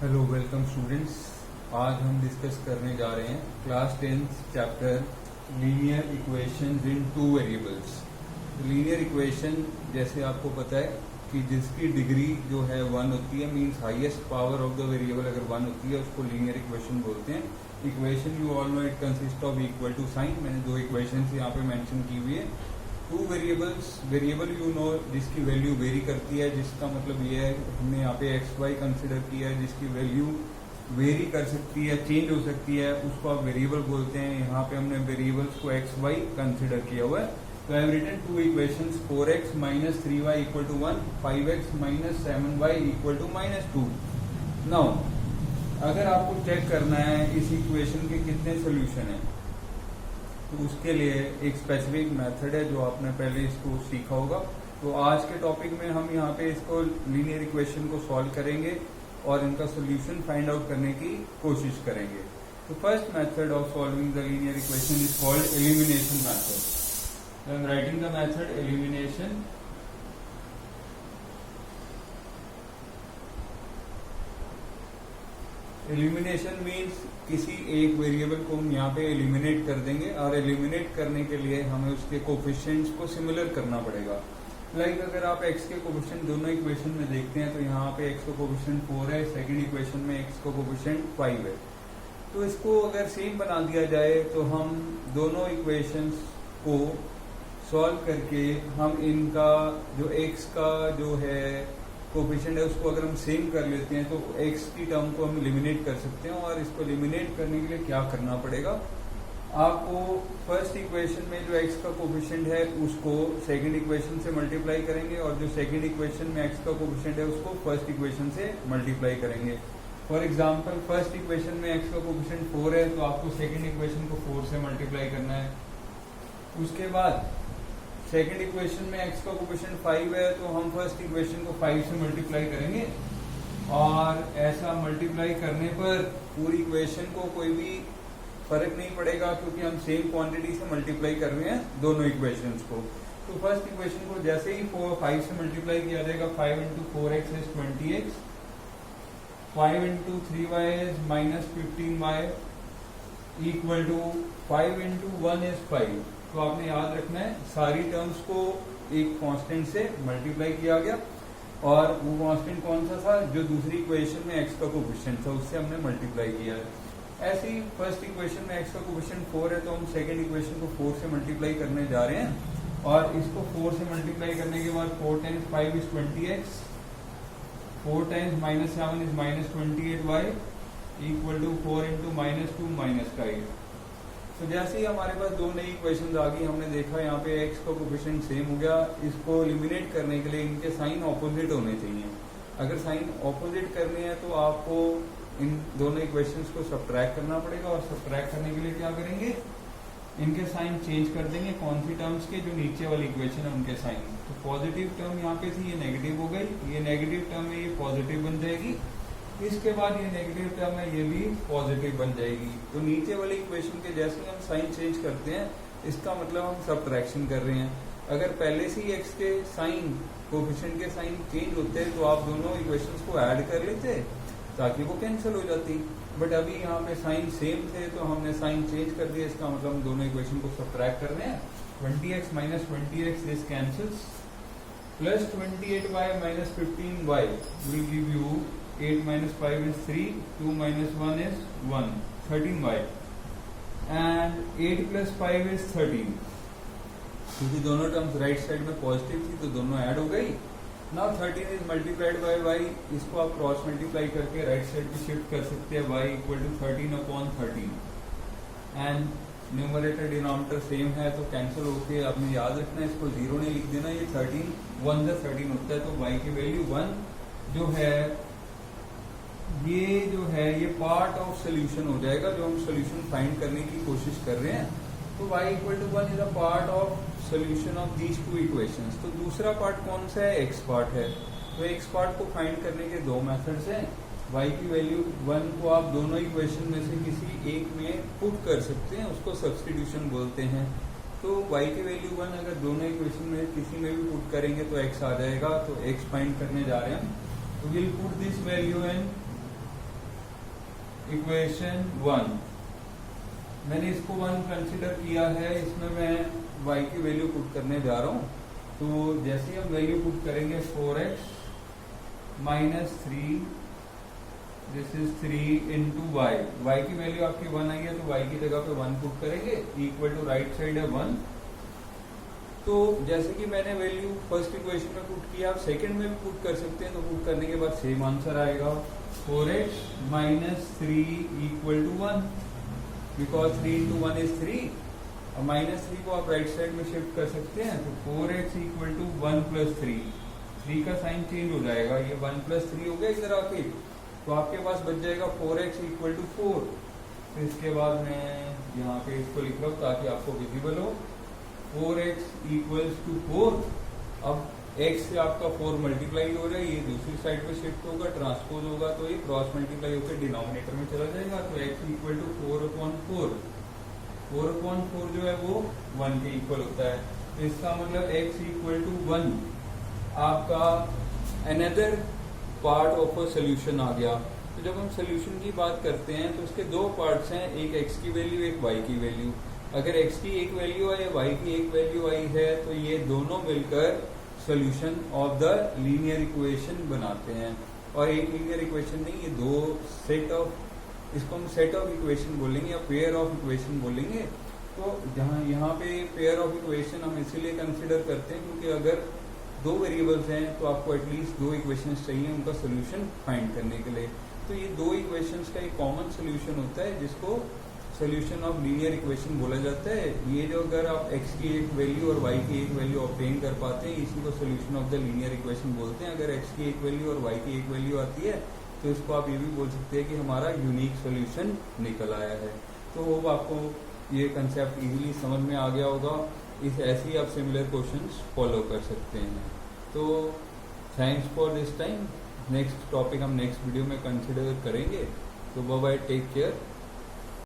Hello welcome students. आज हम discuss करने जा रहे हैं class 10th chapter linear equations इन टू वेरिएबल्स। लीनियर इक्वेशन जैसे आपको पता है कि जिसकी डिग्री जो है 1 होती है, means highest power of the variable अगर 1 होती है उसको लीनियर इक्वेशन बोलते हैं। Equation you all know it consist of equal to sign. मैंने दो इक्वेशन यहाँ पे मेंशन की हुई है। Two variables, variable you know जिसकी वैल्यू वेरी करती है, जिसका मतलब ये है हमने यहाँ पे एक्स वाई कंसिडर किया है, जिसकी वैल्यू वेरी कर सकती है, चेंज हो सकती है, उसको आप वेरिएबल बोलते हैं। यहाँ पे हमने वेरिएबल्स को एक्स वाई कंसिडर किया हुआ है। तो I have written two equations 4x minus 3y equal to 1, 5x minus 7y equal to minus 2। Now अगर आपको चेक करना है इस इक्वेशन के कितने सोल्यूशन है, तो उसके लिए एक स्पेसिफिक मेथड है जो आपने पहले इसको सीखा होगा। तो आज के टॉपिक में हम यहाँ पे इसको लीनियर इक्वेशन को सॉल्व करेंगे और इनका सोल्यूशन फाइंड आउट करने की कोशिश करेंगे। तो first method of solving the linear equation is called elimination method. I am writing the method elimination. Elimination means किसी एक वेरिएबल को हम यहाँ पे एलिमिनेट कर देंगे और एलिमिनेट करने के लिए हमें उसके कोफिशिएंट्स को सिमिलर करना पड़ेगा। लाइक अगर आप x के कोफिशिएंट दोनों इक्वेशन में देखते हैं तो यहाँ पे x का कोफिशिएंट 4 है, सेकंड इक्वेशन में x का कोफिशिएंट 5 है। तो इसको अगर सेम बना दिया जाए तो हम दोनों इक्वेशंस को सॉल्व करके हम इनका जो x का जो है कोफिशिएंट है उसको अगर हम सेम कर लेते हैं तो x की टर्म को हम एलिमिनेट कर सकते हैं। और इसको एलिमिनेट करने के लिए क्या करना पड़ेगा, आपको फर्स्ट इक्वेशन में जो x का कोफिशिएंट है उसको सेकंड इक्वेशन से मल्टीप्लाई करेंगे और जो सेकंड इक्वेशन में x का कोफिशिएंट है उसको फर्स्ट इक्वेशन से मल्टीप्लाई करेंगे। फॉर एग्जांपल फर्स्ट इक्वेशन में x का कोफिशिएंट 4 है तो आपको सेकंड इक्वेशन को 4 से मल्टीप्लाई करना है। उसके बाद सेकेंड इक्वेशन में x का कोफिशिएंट 5 है तो हम फर्स्ट इक्वेशन को 5 से मल्टीप्लाई करेंगे और ऐसा मल्टीप्लाई करने पर पूरी इक्वेशन को कोई भी फर्क नहीं पड़ेगा क्योंकि हम सेम क्वांटिटी से मल्टीप्लाई कर रहे हैं दोनों इक्वेशंस को। तो फर्स्ट इक्वेशन को जैसे ही 5 से मल्टीप्लाई किया जाएगा, 5 into 4x is 20x, 5 into 3y is minus 15y equal to 5 into 1 is 5। तो आपने याद रखना है सारी टर्म्स को एक कांस्टेंट से मल्टीप्लाई किया गया और वो कांस्टेंट कौन सा था, जो दूसरी इक्वेशन में x का कोफिशिएंट था उससे हमने मल्टीप्लाई किया है। ऐसे ही फर्स्ट इक्वेशन में x का कोफिशिएंट 4 है तो हम सेकंड इक्वेशन को 4 से मल्टीप्लाई करने जा रहे हैं और इसको 4 से मल्टीप्लाई करने के बाद 4 times 5 is 20x, 4 times minus 7 is minus 28y equal to 4 into minus 2 minus 5। तो जैसे ही हमारे पास दो नई इक्वेशन आ गई, हमने देखा यहाँ पे x का कोफिशिएंट सेम हो गया। इसको एलिमिनेट करने के लिए इनके साइन ऑपोजिट होने चाहिए। अगर साइन ऑपोजिट करने हैं तो आपको इन दोनों इक्वेशंस को सब्ट्रैक्ट करना पड़ेगा और सब्ट्रैक्ट करने के लिए क्या करेंगे, इनके साइन चेंज कर देंगे। कौन सी टर्म्स के, जो नीचे वाली इक्वेशन है उनके साइन। तो पॉजिटिव टर्म यहाँ पे थी, ये नेगेटिव हो गई, ये नेगेटिव टर्म है ये पॉजिटिव बन जाएगी, इसके बाद ये नेगेटिव टर्म है ये भी पॉजिटिव बन जाएगी। तो नीचे वाली इक्वेशन के जैसे ही हम साइन चेंज करते हैं इसका मतलब हम सब्ट्रैक्शन कर रहे हैं। अगर पहले से ही x के साइन, कोफिशिएंट के साइन चेंज होते तो आप दोनों इक्वेशंस को ऐड कर लेते ताकि वो कैंसिल हो जाती, बट अभी यहाँ पे साइन सेम थे तो हमने साइन चेंज कर दिया। इसका मतलब हम दोनों इक्वेशन को सब्ट्रैक्ट कर रहे हैं। 20x minus 20x this cancels, plus 28y minus 15y will give you 8 minus 5 is 3, 2 minus 1 is 1, 13y and 8 plus 5 is 13। क्योंकि दोनों टर्म्स राइट साइड में पॉजिटिव थी तो दोनों ऐड हो गई। Now 13 is multiplied by y, इसको आप क्रॉस मल्टीप्लाई करके राइट साइड पे शिफ्ट कर सकते हैं। y equal to 13 upon 13 and numerator denominator same है तो कैंसिल होके आपने याद रखना है, इसको 0 नहीं लिख देना। ये 13 1 से 13 होता है तो y की वैल्यू 1 जो है ये पार्ट ऑफ सोल्यूशन हो जाएगा जो हम सोल्यूशन फाइंड करने की कोशिश कर रहे हैं। तो y equal to 1 is a part of solution of these two equations. तो दूसरा पार्ट कौन सा है, x पार्ट है। तो x पार्ट को फाइंड करने के दो मेथड्स हैं। y की वैल्यू 1 को आप दोनों इक्वेशन में से किसी एक में पुट कर सकते हैं, उसको सब्स्टिट्यूशन बोलते हैं। तो y की वैल्यू 1 अगर दोनों इक्वेशन में किसी में भी पुट करेंगे तो x आ जाएगा। तो x फाइंड करने जा रहे हैं हम, तो will put this value in equation 1, मैंने इसको 1 कंसिडर किया है, इसमें मैं y की वैल्यू पुट करने जा रहा हूँ। तो जैसे ही हम वैल्यू पुट करेंगे 4x minus 3, this is 3 into y, y की वैल्यू आपकी 1 आई है तो y की जगह पे 1 पुट करेंगे, इक्वल टू राइट साइड है 1। तो जैसे कि मैंने वैल्यू फर्स्ट इक्वेशन में पुट किया, आप सेकंड में भी पुट कर सकते हैं। तो पुट करने के बाद सेम आंसर आएगा 4x minus 3 equal to 1, because 3 into 1 is 3, और माइनस 3 को आप राइट साइड में शिफ्ट कर सकते हैं। तो 4x इक्वल टू 1 प्लस 3 का साइन चेंज हो जाएगा, ये 1 प्लस 3 हो गया इधर आके, तो आपके पास बच जाएगा 4x इक्वल टू 4। तो इसके बाद मैं यहाँ पे इसको लिख रहा हूँ ताकि आपको विजिबल हो। 4x इक्वल्स टू 4, अब x से आपका 4 मल्टीप्लाई हो रहा है, ये दूसरी साइड पे शिफ्ट होगा, ट्रांसपोज होगा, तो ये क्रॉस मल्टीप्लाई होकर डिनोमिनेटर में चला जाएगा। तो x इक्वल टू 4/4, 4/4 जो है वो 1 के इक्वल होता है। तो इसका मतलब x इक्वल टू 1 आपका another part of a solution आ गया। तो जब हम सोल्यूशन की बात करते हैं तो इसके दो पार्ट्स हैं, एक x की वैल्यू, एक y की वैल्यू। अगर x की एक वैल्यू है या y की एक वैल्यू आई है तो ये दोनों मिलकर solution of the linear equation बनाते हैं। और एक लीनियर इक्वेशन नहीं, ये दो सेट ऑफ, इसको हम सेट ऑफ इक्वेशन बोलेंगे या पेयर ऑफ इक्वेशन बोलेंगे। तो जहाँ यहाँ पे पेयर ऑफ इक्वेशन हम इसीलिए कंसिडर करते हैं क्योंकि अगर दो वेरिएबल्स हैं तो आपको एटलीस्ट दो इक्वेशंस चाहिए उनका सोल्यूशन फाइंड करने के लिए। तो ये दो इक्वेशंस का एक कॉमन सोल्यूशन होता है जिसको सोल्यूशन ऑफ लीनियर इक्वेशन बोला जाता है। ये जो अगर आप x की एक वैल्यू और y की एक वैल्यू ऑब्टेन कर पाते हैं, इसी को solution of the linear equation बोलते हैं। अगर x की एक वैल्यू और y की एक वैल्यू आती है तो इसको आप ये भी बोल सकते हैं कि हमारा यूनिक सोल्यूशन निकल आया है। तो होप आपको ये कंसेप्ट इजीली समझ में आ गया होगा। इस ऐसे ही आप सिमिलर क्वेश्चंस फॉलो कर सकते हैं। तो thanks for this time. Next topic हम नेक्स्ट वीडियो में कंसिडर करेंगे। तो बाय बाय, टेक केयर।